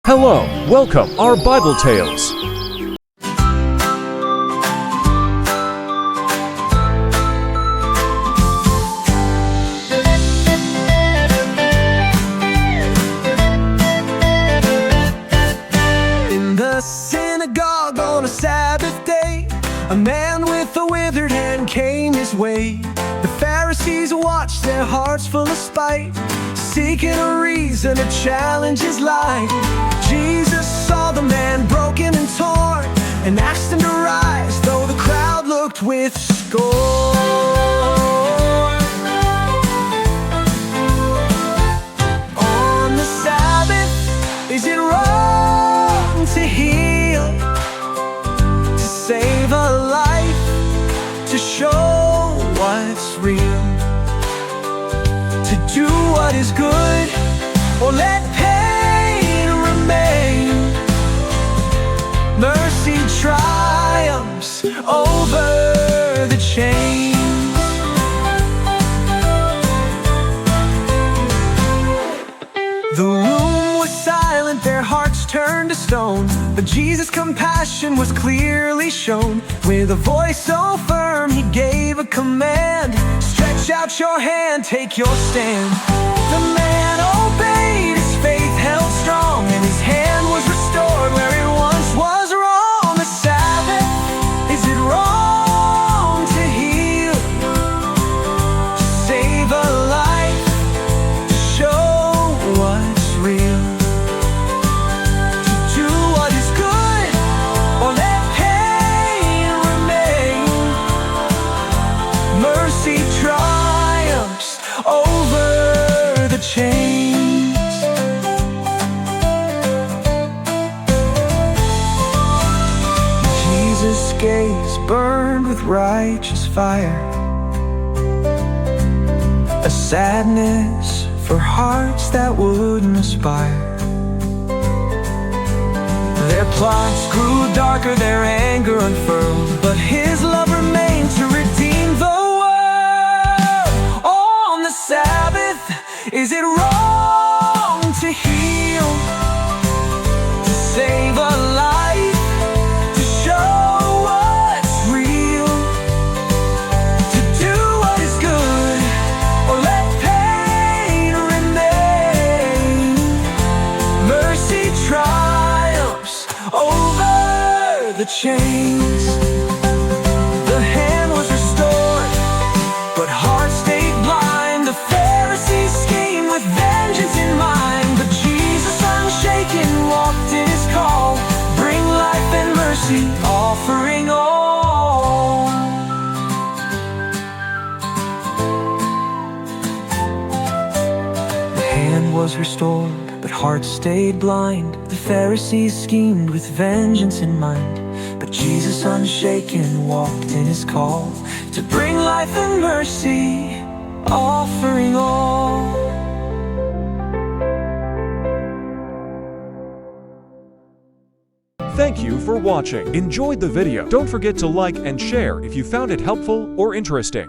Hello, welcome our Bible Tales. In the synagogue on a Sabbath day, a man with a withered hand came his way. The Pharisees watched, their hearts full of spite, seeking a reason to challenge his life. Jesus saw the man broken and torn and asked him to rise, though the crowd looked with scorn. On the Sabbath, is it wrong to heal, to save a life, to show what's real, to do what is good, or let pain remain? Mercy triumphs over the chains. The room was silent, their hearts turned to stone, but Jesus' compassion was clearly shown. With a voice so firm, he gave a command: stretch out your hand, take your stand. The man obeyed, his faith held strong, and his hand was restored where it once was wrong. The Sabbath, is it wrong to heal, to save a life, to show what's real, to do what is good, or let pain remain? Mercy triumphs over the chains. Jesus' gaze burned with righteous fire, a sadness for hearts that wouldn't aspire. Their plots grew darker, their anger unfurled, but his love remained to redeem the world. On the Sabbath, is it wrong to heal, to save a life, to show what's real, to do what is good, or let pain remain? Mercy triumphs over the chains. The hand was restored, but hearts stayed blind. The Pharisees schemed with vengeance in mind, but Jesus unshaken walked in his call: bring life and mercy, offering all. The hand was restored, but hearts stayed blind. The Pharisees schemed with vengeance in mind, but Jesus unshaken walked in his call to bring life and mercy, offering all. Thank you for watching. Enjoyed the video? Don't forget to like and share if you found it helpful or interesting.